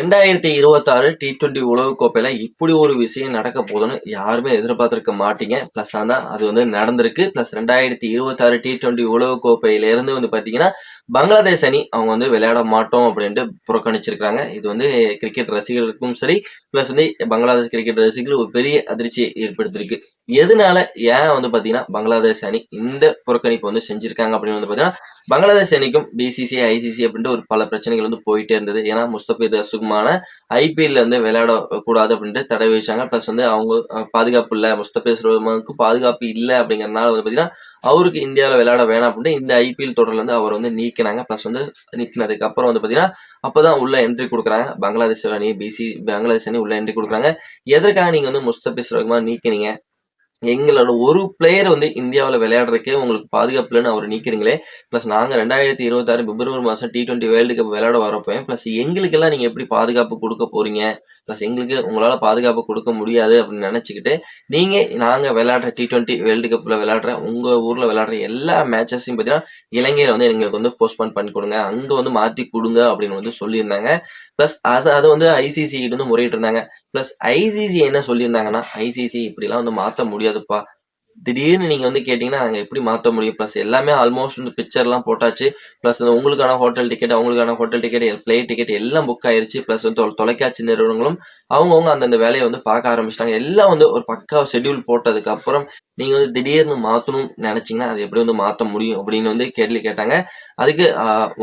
2026 T20 உலகக்கோப்பையில இப்படி ஒரு விஷயம் நடக்க போதுன்னு யாருமே எதிர்பார்த்திருக்க மாட்டீங்க. பிளஸ் ஆனா அது வந்து நடந்திருக்கு. பிளஸ் 2026 T20 உலகக்கோப்பையிலிருந்து வந்து பாத்தீங்கன்னா, பங்களாதேஷ் அணி அவங்க வந்து விளையாட மாட்டோம் அப்படின்ட்டு புறக்கணிச்சிருக்காங்க. இது வந்து கிரிக்கெட் ரசிகர்களுக்கும் சரி, பிளஸ் வந்து பங்களாதேஷ் கிரிக்கெட் ரசிகர்கள் ஒரு பெரிய அதிர்ச்சியை ஏற்படுத்தியிருக்கு. எதனால ஏன் வந்து பாத்தீங்கன்னா, பங்களாதேஷ் அணி இந்த புறக்கணிப்பு வந்து செஞ்சிருக்காங்க அப்படின்னு வந்து பாத்தீங்கன்னா, பங்களாதேஷ் அணிக்கும் பிசிசி, ஐசிசி அப்படின்ட்டு ஒரு பல பிரச்சனைகள் வந்து போயிட்டே இருந்தது. ஏன்னா முஸ்தபிர் ரசிகுமான ஐபிஎல்ல வந்து விளையாட கூடாது அப்படின்ட்டு தடை விதிச்சாங்க. பிளஸ் வந்து அவங்க பாதுகாப்பு இல்ல, முஸ்தபிர் ரஹ்மானுக்கு பாதுகாப்பு இல்ல அப்படிங்கறதுனால வந்து பாத்தீங்கன்னா, அவருக்கு இந்தியாவில விளையாட வேணாம் அப்படின்ட்டு இந்த ஐபிஎல் தொடர்ல இருந்து அவர் வந்து நீக்கினாங்க. பிளஸ் வந்து நீக்கினதுக்கு அப்புறம் வந்து பாத்தீங்கன்னா, அப்பதான் உள்ள என்ட்ரி கொடுக்குறாங்க. பங்களாதேஷ் அணி உள்ள என்ட்ரி கொடுக்குறாங்க. எதற்காக நீங்க வந்து முஸ்தபிர் ரஹ்மான் நீக்கினீங்க? எங்களோட ஒரு பிளேயர் வந்து இந்தியாவுல விளையாடுறதுக்கே உங்களுக்கு பாதுகாப்பு இல்லன்னு அவர நீக்கிறீங்களே! பிளஸ் நாங்க 2026 பிப்ரவரி மாசம் T20 வேர்ல்டு கப் விளையாட வரப்போயும், பிளஸ் எங்களுக்கெல்லாம் நீங்க எப்படி பாதுகாப்பு குடுக்க போறீங்க? பிளஸ் எங்களுக்கு உங்களால பாதுகாப்பு குடுக்க முடியாது அப்படின்னு நெனச்சுக்கிட்டு, நீங்க நாங்க விளையாடுற T20 வேர்ல்டு கப்ல விளையாடுற உங்க ஊர்ல விளையாடுற எல்லா மேட்சஸையும் பார்த்தீங்கன்னா, இலங்கையில வந்து எங்களுக்கு வந்து போஸ்ட்போன் பண்ணி குடுங்க. அங்க வந்து மாத்தி குடுங்க அப்படின்னு வந்து சொல்லியிருந்தாங்க. பிளஸ் அது வந்து ஐசிசி கிட்ட வந்து முறையிட்டிருந்தாங்க. பிளஸ் ஐசிசி என்ன சொல்லியிருந்தாங்கன்னா, ஐசிசி இப்படிலாம் வந்து மாத்த முடியாதுப்பா. திடீர்னு நீங்க வந்து கேட்டீங்கன்னா, நாங்க எப்படி மாத்த முடியும்? பிளஸ் எல்லாமே ஆல்மோஸ்ட் வந்து பிக்சர்லாம் போட்டாச்சு. பிளஸ் உங்களுக்கான ஹோட்டல் டிக்கெட், அவங்களுக்கான ஹோட்டல் டிக்கெட், பிளைட் டிக்கெட் எல்லாம் புக் ஆயிருச்சு. பிளஸ் வந்து தொலைக்காட்சி நிறுவனங்களும் அவங்கவங்க அந்தந்த வேலைய வந்து பார்க்க ஆரம்பிச்சுட்டாங்க. எல்லாம் வந்து ஒரு பக்கா ஷெட்யூல் போட்டதுக்கு அப்புறம், நீங்க வந்து திடீர்னு மாத்தணும்னு நெனச்சீங்கன்னா, அது எப்படி வந்து மாத்த முடியும்? அப்படின்னு வந்து கேள்வி கேட்டாங்க. அதுக்கு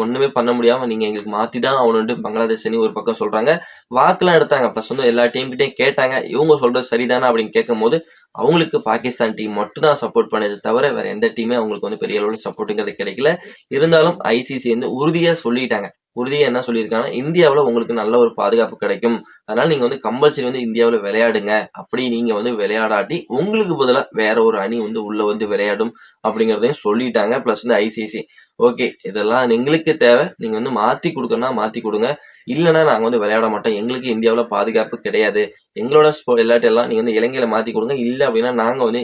ஒண்ணுமே பண்ண முடியாம நீங்க எங்களுக்கு மாத்தி தான் ஆகணும்ன்ட்டு பங்களாதேஷ் அணி ஒரு பக்கம் சொல்றாங்க. வாக்குலாம் எடுத்தாங்க. பிளஸ் வந்து எல்லா டீம் கிட்டயும் கேட்டாங்க. இவங்க சொல்றது சரிதானா அப்படின்னு கேட்கும்போது, அவங்களுக்கு பாகிஸ்தான் டீம் மட்டும் தான் சப்போர்ட் பண்ணுச்சு தவிர, வேற எந்த டீமே அவங்களுக்கு வந்து பெரிய அளவுல சப்போர்ட்ங்கிறது கிடைக்கல. இருந்தாலும் ஐசிசி வந்து உறுதியா சொல்லிட்டாங்க. உறுதியா என்ன சொல்லியிருக்காங்கன்னா, இந்தியாவுல உங்களுக்கு நல்ல ஒரு பாதுகாப்பு கிடைக்கும். அதனால நீங்க வந்து கம்பல்சரி வந்து இந்தியாவுல விளையாடுங்க. அப்படி நீங்க வந்து விளையாடாட்டி, உங்களுக்கு பதிலா வேற ஒரு அணி வந்து உள்ள வந்து விளையாடும் அப்படிங்கிறதையும் சொல்லிட்டாங்க. பிளஸ் வந்து ஐசிசி, ஓகே இதெல்லாம் எங்களுக்கு தேவை. நீங்க வந்து மாத்தி குடுக்கணும்னா மாத்தி குடுங்க. இல்லன்னா நாங்க வந்து விளையாட மாட்டோம். எங்களுக்கு இந்தியாவுல பாதுகாப்பு கிடையாது. எங்களோட இல்லாட்டியெல்லாம் நீங்க வந்து இலங்கையில மாத்தி குடுங்க. இல்ல அப்படின்னா நாங்க வந்து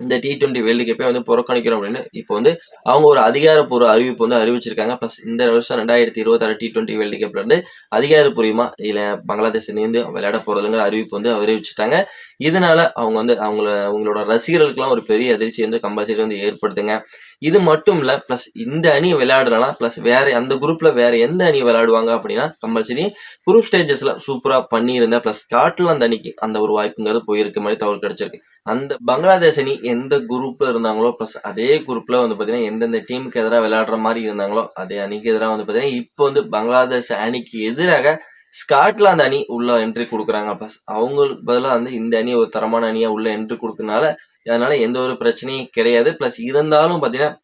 இந்த T20 வேர்ல்டு கப்பே வந்து புறக்கணிக்கிறோம் அப்படின்னு இப்போ வந்து அவங்க ஒரு அதிகாரப்பூர்வ அறிவிப்பு வந்து அறிவிச்சிருக்காங்க. பிளஸ் இந்த வருஷம் 2026 T20 வேர்ல்டு கப்ல இருந்து அதிகாரப்பூர்வமா இல்ல பங்களாதேஷ் இணைந்து விளையாட போறதுங்கிற அறிவிப்பு வந்து அறிவிச்சுட்டாங்க. இதனால அவங்க வந்து அவங்களோட ரசிகர்களுக்கெல்லாம் ஒரு பெரிய அதிர்ச்சி வந்து கம்பல்சரி வந்து ஏற்படுத்துங்க. இது மட்டும் இல்ல, பிளஸ் இந்த அணி விளையாடுறனா பிளஸ் வேற அந்த குரூப்ல வேற எந்த அணி விளையாடுவாங்க அப்படின்னா, கம்பல்சரி குரூப் ஸ்டேஜஸ்ல சூப்பரா பண்ணியிருந்தா பிளஸ் ஸ்காட்லாந்து அணிக்கு அந்த ஒரு வாய்ப்புங்கிறது போயிருக்கு மாதிரி தகவல் கிடைச்சிருக்கு. அந்த பங்களாதேஷ் அணி எந்த குரூப்ல இருந்தாங்களோ, பிளஸ் அதே குரூப்ல வந்து பாத்தீங்கன்னா, எந்தெந்த டீமுக்கு எதிரா விளையாடுற மாரி இருந்தாங்களோ, அதே அணிக்கு எதிரா வந்து பாத்தீங்கன்னா, இப்போ வந்து பங்களாதேஷ் அணிக்கு எதிராக ஸ்காட்லாந்து அணி உள்ள என்ட்ரி குடுக்குறாங்க. பிளஸ் அவங்களுக்கு பதிலா வந்து இந்த அணி ஒரு தரமான அணியா உள்ள என்ட்ரி குடுக்கறனால, அதனால எந்த ஒரு பிரச்சனையும் கிடையாது. பிளஸ் இருந்தாலும் பாத்தீங்கன்னா,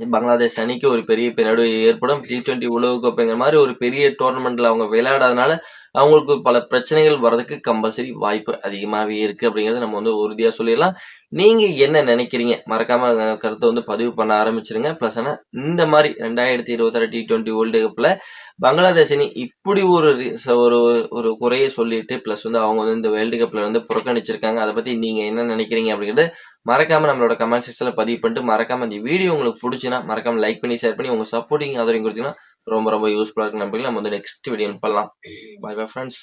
பங்களாதேஷ் அணிக்கு ஒரு பெரிய பின்னடைவு ஏற்படும். T20 உலகக்கோப்பைங்கிற மாதிரி ஒரு பெரிய டோர்னமெண்ட்ல அவங்க விளையாடாதனால, அவங்களுக்கு பல பிரச்சனைகள் வர்றதுக்கு கம்பல்சரி வாய்ப்பு அதிகமாவே இருக்கு அப்படிங்கிறத நம்ம வந்து உறுதியா சொல்லிடலாம். நீங்க என்ன நினைக்கிறீங்க? மறக்காம கருத்தை வந்து பதிவு பண்ண ஆரம்பிச்சிருங்க. பிளஸ் ஆனா இந்த மாதிரி 2026 T20 வேர்ல்டு கப்ல பங்களாதேஷ் அணி இப்படி ஒரு ஒரு ஒரு குறைய சொல்லிட்டு பிளஸ் வந்து அவங்க வந்து இந்த வேர்ல்டு கப்ல வந்து புறக்கணிச்சிருக்காங்க. அதை பத்தி நீங்க என்ன நினைக்கிறீங்க அப்படிங்கறத மறக்காம நம்மளோட கமெண்ட் செக்ஷன்ல பதிவு பண்ணிட்டு, மறக்காம இந்த வீடியோ உங்களுக்கு பிடிச்சுன்னா மறக்காம லைக் பண்ணி ஷேர் பண்ணி உங்க சப்போர்ட்டிங் ஆதரவு கொடுத்தீங்கன்னா ரொம்ப ரொம்ப யூஸ்ஃபுல்லா இருக்கு நம்பி நம்ம வந்து நெக்ஸ்ட் வீடியோ பண்ணலாம். Bye bye friends.